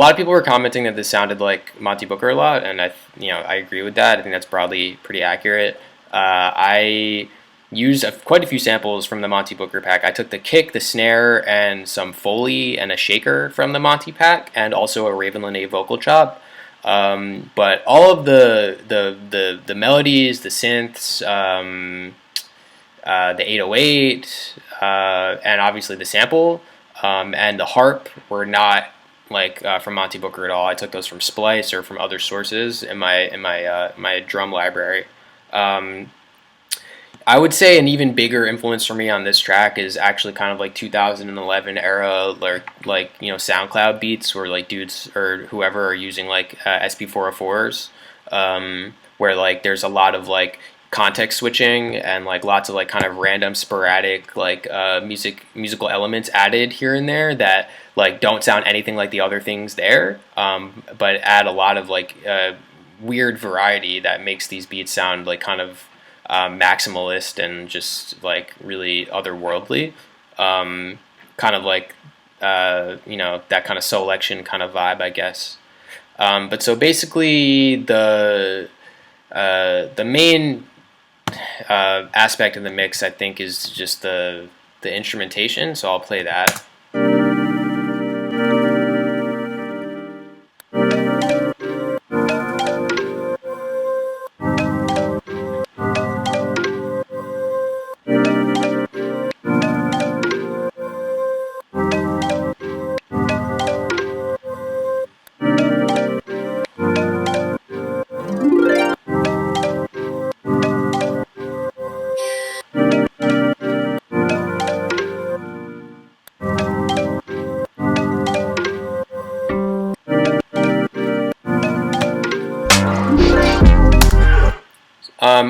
lot of people were commenting that this sounded like Monty Booker a lot, and I agree with that. I think that's broadly pretty accurate. I used quite a few samples from the Monty Booker pack. I took the kick, the snare, and some Foley and a shaker from the Monty pack, and also a Raven Lene vocal chop. But all of the melodies, the synths, the 808, and obviously the sample, and the harp were not from Monty Booker at all. I took those from Splice or from other sources in my drum library. I would say an even bigger influence for me on this track is actually kind of like 2011 era, SoundCloud beats where like dudes or whoever are using like SP404s, where like there's a lot of like context switching and like lots of like kind of random sporadic like musical elements added here and there that like don't sound anything like the other things there, but add a lot of like weird variety that makes these beats sound like kind of maximalist and just like really otherworldly, kind of like that kind of selection kind of vibe, I guess. But so basically the main aspect of the mix, I think, is just the instrumentation. So I'll play that.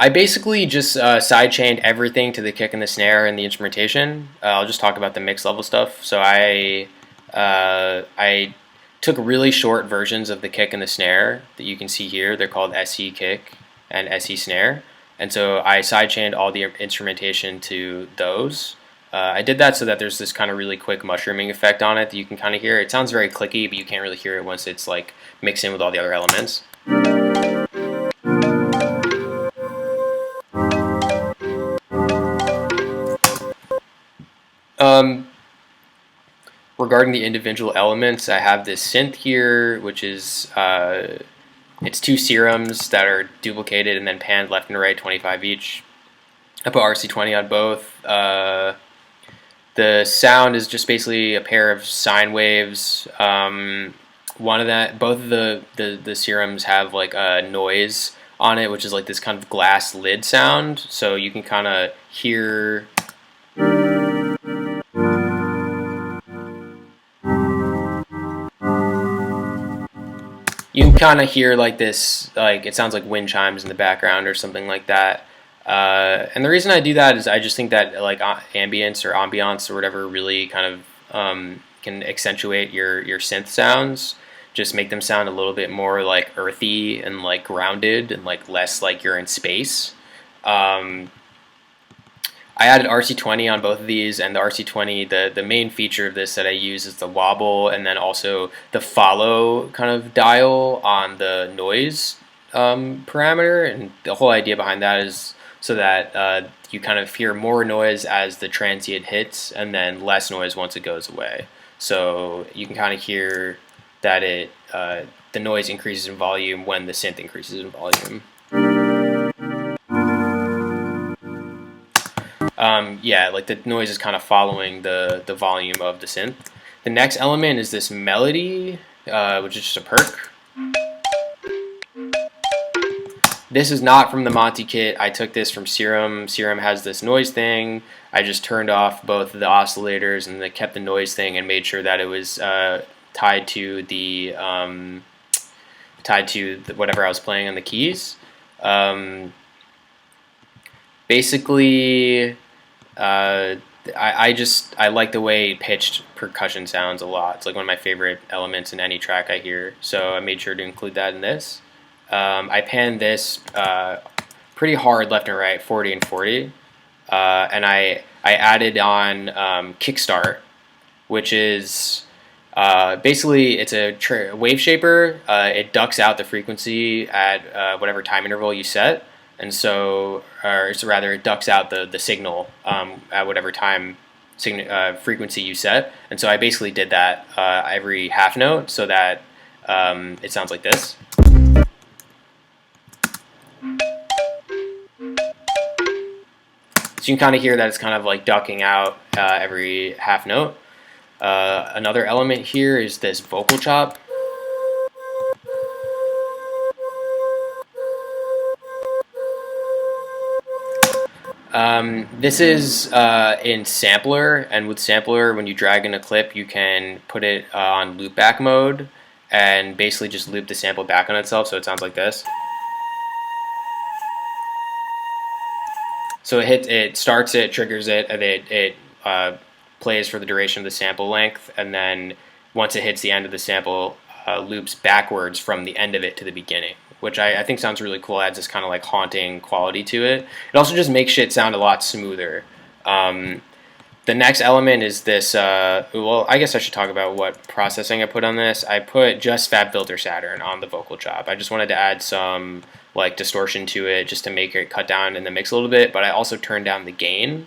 I basically just sidechained everything to the kick and the snare and the instrumentation. I'll just talk about the mix level stuff. So I took really short versions of the kick and the snare that you can see here. They're called SE kick and SE snare. And so I sidechained all the instrumentation to those. I did that so that there's this kind of really quick mushrooming effect on it that you can kind of hear. It sounds very clicky, but you can't really hear it once it's like mixed in with all the other elements. Regarding the individual elements, I have this synth here, which is it's two serums that are duplicated and then panned left and right, 25 each. I put RC20 on both. The sound is just basically a pair of sine waves. Both of the serums have like a noise on it, which is like this kind of glass lid sound. So you can kind of hear. You can kind of hear like this, like it sounds like wind chimes in the background or something like that. And the reason I do that is I just think that like ambience or whatever really kind of can accentuate your synth sounds, just make them sound a little bit more like earthy and like grounded and like less like you're in space. I added RC20 on both of these, and the RC20, the main feature of this that I use is the wobble and then also the follow kind of dial on the noise parameter. And the whole idea behind that is so that you kind of hear more noise as the transient hits and then less noise once it goes away. So you can kind of hear that the noise increases in volume when the synth increases in volume. Yeah, like the noise is kind of following the volume of the synth. The next element is this melody, which is just a perk. This is not from the Monty kit. I took this from Serum. Serum has this noise thing. I just turned off both the oscillators and kept the noise thing and made sure that it was tied to whatever I was playing on the keys. Basically, I like the way pitched percussion sounds a lot. It's like one of my favorite elements in any track I hear. So I made sure to include that in this. I panned this pretty hard left and right, 40 and 40. And I added on kickstart, which is Basically, it's a wave shaper. It ducks out the frequency at whatever time interval you set, and so, or so rather, it ducks out the signal at whatever time frequency you set. And so I basically did that every half note so that it sounds like this. So you can kind of hear that it's kind of like ducking out every half note. Another element here is this vocal chop. This is in sampler, and with sampler, when you drag in a clip, you can put it on loop back mode and basically just loop the sample back on itself, so it sounds like this. So it starts it, triggers it, and it plays for the duration of the sample length, and then once it hits the end of the sample, loops backwards from the end of it to the beginning, which I think sounds really cool. Adds this kind of like haunting quality to it. It also just makes shit sound a lot smoother. The next element is this, well, I guess I should talk about what processing I put on this. I put just FabFilter Saturn on the vocal chop. I just wanted to add some like distortion to it just to make it cut down in the mix a little bit, but I also turned down the gain.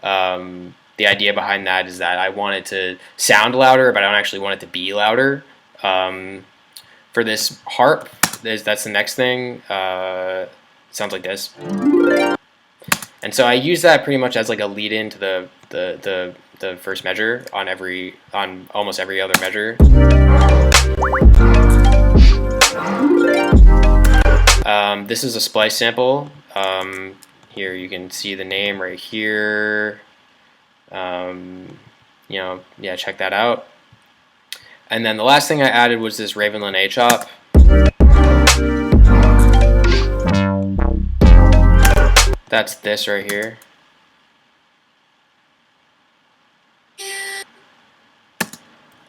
The idea behind that is that I want it to sound louder, but I don't actually want it to be louder. For this harp, that's the next thing. It sounds like this. And so I use that pretty much as like a lead in to the first measure on almost every other measure. This is a splice sample. Here you can see the name right here. Yeah, check that out. And then the last thing I added was this Ravenlin A chop. That's this right here.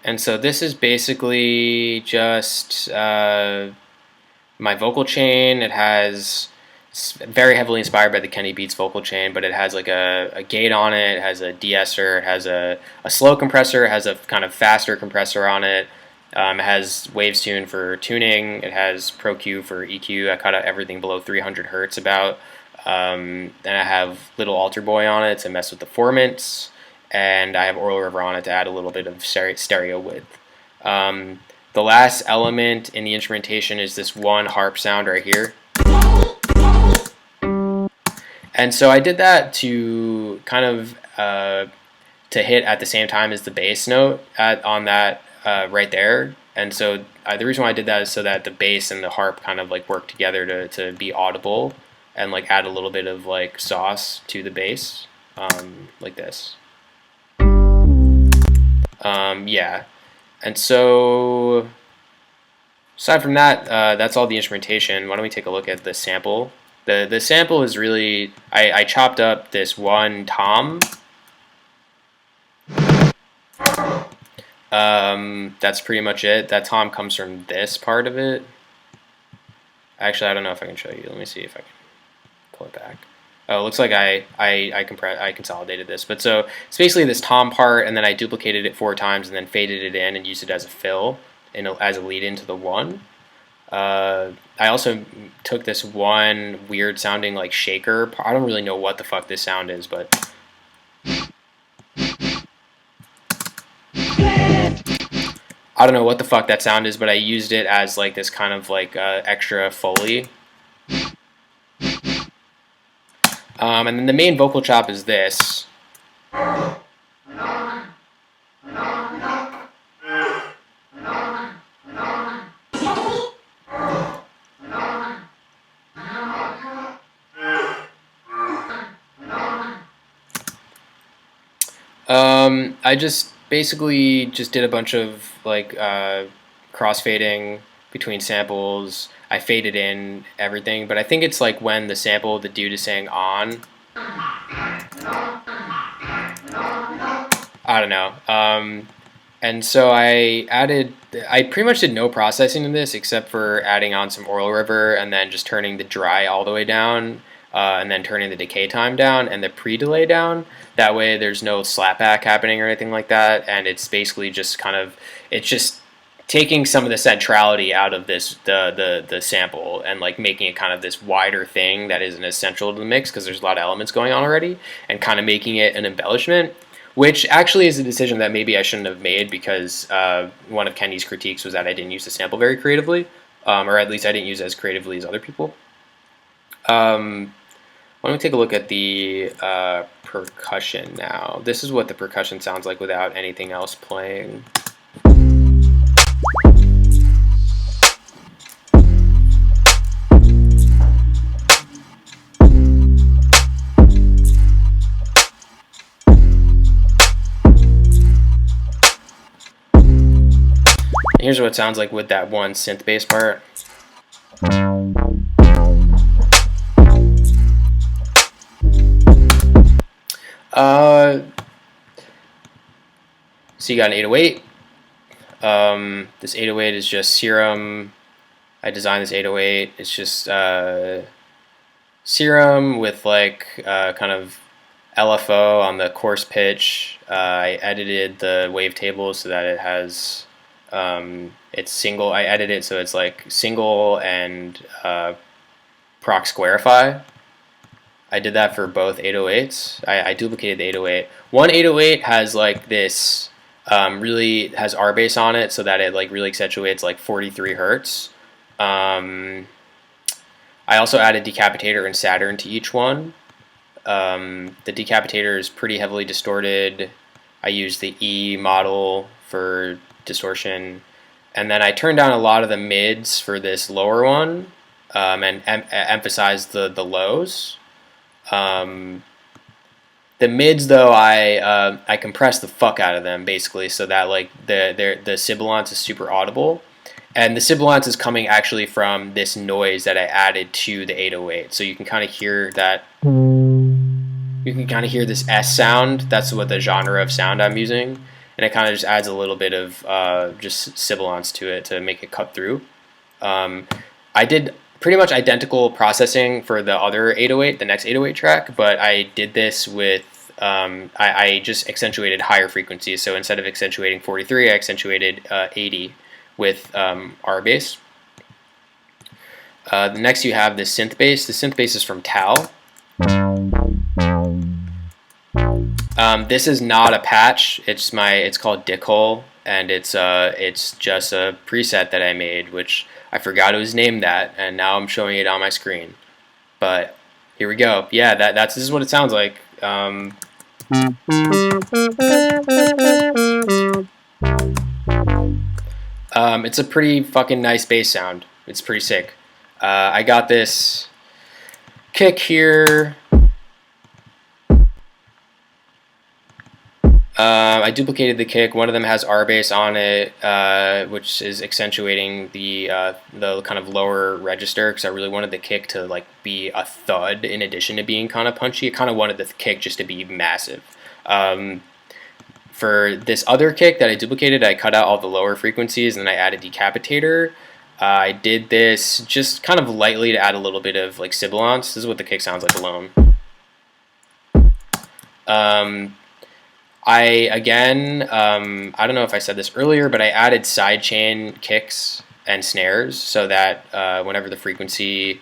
And so this is basically just my vocal chain. It has, it's very heavily inspired by the Kenny Beats vocal chain, but it has like a gate on it, it has a de-esser, it has a slow compressor, it has a kind of faster compressor on it. It has waves tune for tuning, it has Pro Q for EQ. I cut out everything below 300 hertz about. Then I have Little Alter Boy on it to mess with the formants, and I have Oral River on it to add a little bit of stereo width. The last element in the instrumentation is this one harp sound right here. And so I did that to kind of to hit at the same time as the bass note on that right there. And so the reason why I did that is so that the bass and the harp kind of like work together to be audible and like add a little bit of like sauce to the bass, like this. Yeah. And so aside from that, that's all the instrumentation. Why don't we take a look at the sample? The sample is really, I chopped up this one tom. That's pretty much it. That tom comes from this part of it. Actually, I don't know if I can show you. Let me see if I can pull it back. Oh, it looks like I consolidated this. But so it's basically this tom part, and then I duplicated it 4 times and then faded it in and used it as a fill and as a lead into the one. I also took this one weird sounding like shaker. I don't really know what the fuck this sound is, but I don't know what the fuck that sound is, but I used it as like this kind of like extra Foley. And then the main vocal chop is this. I just basically just did a bunch of like crossfading between samples. I faded in everything, but I think it's like when the sample the dude is saying on. I don't know. And so I pretty much did no processing in this except for adding on some Oral River and then just turning the dry all the way down. and then turning the decay time down and the pre-delay down. That way there's no slapback happening or anything like that, and it's basically just kind of, it's just taking some of the centrality out of this the sample and like making it kind of this wider thing that isn't essential to the mix because there's a lot of elements going on already, and kind of making it an embellishment, which actually is a decision that maybe I shouldn't have made because one of Kenny's critiques was that I didn't use the sample very creatively, or at least I didn't use it as creatively as other people. Why don't we take a look at the percussion now. This is what the percussion sounds like without anything else playing. Here's what it sounds like with that one synth bass part. So you got an 808. This 808 is just Serum. I designed this 808. It's just Serum with like kind of LFO on the coarse pitch. I edited the wavetable so that it has it's single. I edited it so it's like single and proc squarify. I did that for both 808s. I duplicated the 808. One 808 has like this really has R bass on it so that it like really accentuates like 43 hertz. I also added decapitator and Saturn to each one. The decapitator is pretty heavily distorted. I used the E model for distortion, and then I turned down a lot of the mids for this lower one, and emphasized the lows. The mids though, I compressed the fuck out of them basically so that like the sibilance is super audible, and the sibilance is coming actually from this noise that I added to the 808, so you can kind of hear that. You can kind of hear this S sound. That's what the genre of sound I'm using, and it kind of just adds a little bit of just sibilance to it to make it cut through. I did pretty much identical processing for the other 808, the next 808 track, but I did this with, I just accentuated higher frequencies. So instead of accentuating 43, I accentuated 80 with R bass. The next you have the synth bass. The synth bass is from Tal. This is not a patch. It's called Dickhole, and it's just a preset that I made, which I forgot it was named that, and now I'm showing it on my screen. But here we go. Yeah, this is what it sounds like. It's a pretty fucking nice bass sound. It's pretty sick. I got this kick here. I duplicated the kick. One of them has R bass on it, which is accentuating the kind of lower register because I really wanted the kick to like be a thud in addition to being kind of punchy. I kind of wanted the kick just to be massive. For this other kick that I duplicated, I cut out all the lower frequencies and then I added decapitator. I did this just kind of lightly to add a little bit of like sibilance. This is what the kick sounds like alone. I don't know if I said this earlier, but I added sidechain kicks and snares so that whenever the frequency,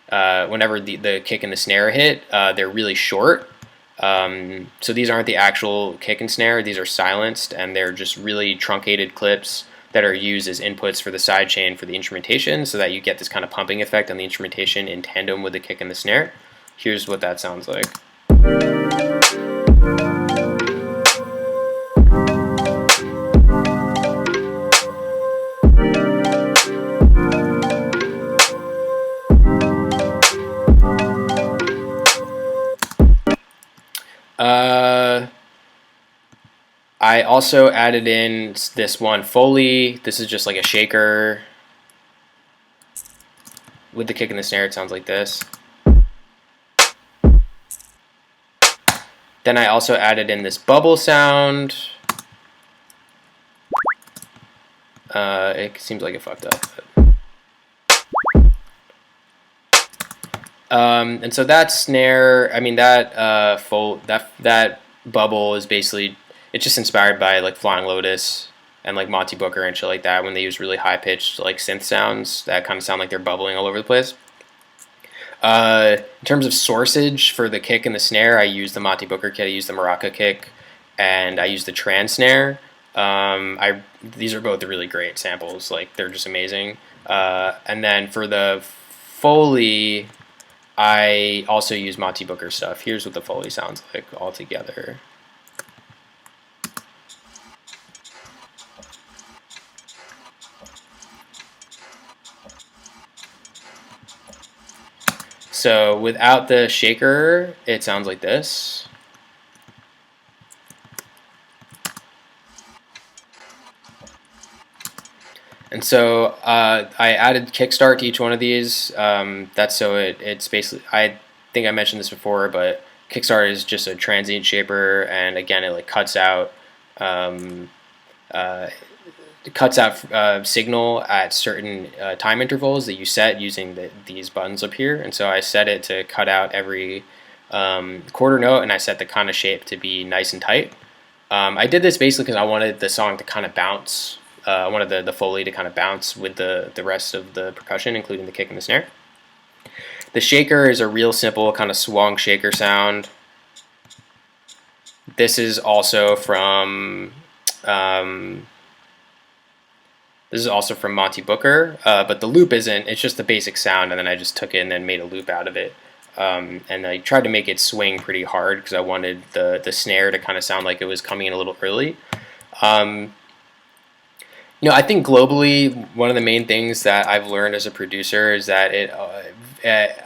whenever the kick and the snare hit, they're really short. So these aren't the actual kick and snare, these are silenced, and they're just really truncated clips that are used as inputs for the sidechain for the instrumentation so that you get this kind of pumping effect on the instrumentation in tandem with the kick and the snare. Here's what that sounds like. I also added in this one Foley. This is just like a shaker. With the kick and the snare, it sounds like this. Then I also added in this bubble sound. It seems like it fucked up. And so that snare, I mean that that bubble is basically, it's just inspired by like Flying Lotus and like Monty Booker and shit like that, when they use really high pitched like synth sounds that kind of sound like they're bubbling all over the place. In terms of sourcage for the kick and the snare, I use the Monty Booker kit. I use the Maraca kick, and I use the trans snare. I These are both really great samples. Like they're just amazing. And then for the Foley, I also use Monty Booker stuff. Here's what the Foley sounds like all together. So without the shaker, it sounds like this. And so I added kickstart to each one of these. That's so it's basically, I think I mentioned this before, but kickstart is just a transient shaper, and again, it like um, uh, cuts out signal at certain time intervals that you set using these buttons up here. And so I set it to cut out every quarter note, and I set the kind of shape to be nice and tight. I did this basically because I wanted the song to kind of bounce. I wanted the Foley to kind of bounce with the rest of the percussion, including the kick and the snare. The shaker is a real simple kind of swung shaker sound. This is also from Monty Booker, but the loop isn't. It's just the basic sound, and then I just took it and then made a loop out of it. And I tried to make it swing pretty hard because I wanted the snare to kind of sound like it was coming in a little early. I think globally, one of the main things that I've learned as a producer is that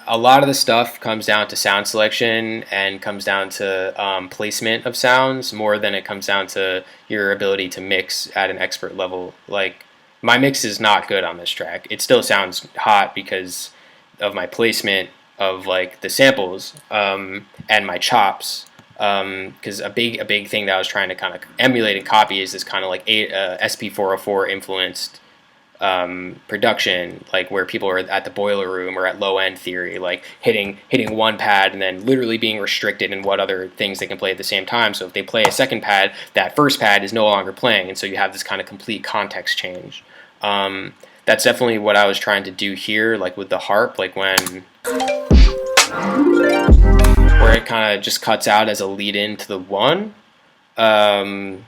a lot of the stuff comes down to sound selection and comes down to placement of sounds more than it comes down to your ability to mix at an expert level. Like, my mix is not good on this track. It still sounds hot because of my placement of like the samples and my chops. Because a big thing that I was trying to kind of emulate and copy is this kind of like SP404 influenced production, like where people are at the boiler room or at low end theory, like hitting one pad and then literally being restricted in what other things they can play at the same time. So if they play a second pad, that first pad is no longer playing, and so you have this kind of complete context change. That's definitely what I was trying to do here, like with the harp, like where it kind of just cuts out as a lead in to the one. On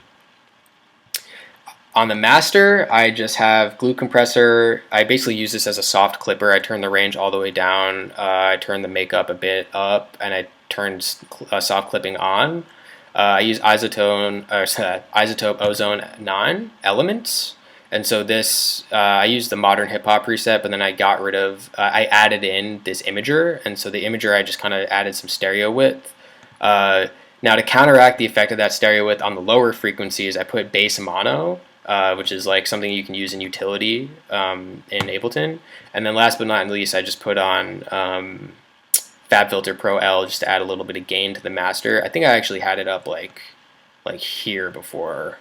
the master, I just have glue compressor. I basically use this as a soft clipper. I turn the range all the way down. I turn the makeup a bit up, and I turn soft clipping on. I use isotope ozone 9 elements. And so this, I used the modern hip hop preset, but then I added in this imager. And so the imager, I just kind of added some stereo width. Now to counteract the effect of that stereo width on the lower frequencies, I put bass mono, which is like something you can use in utility in Ableton. And then last but not least, I just put on FabFilter Pro L just to add a little bit of gain to the master. I think I actually had it up like here before.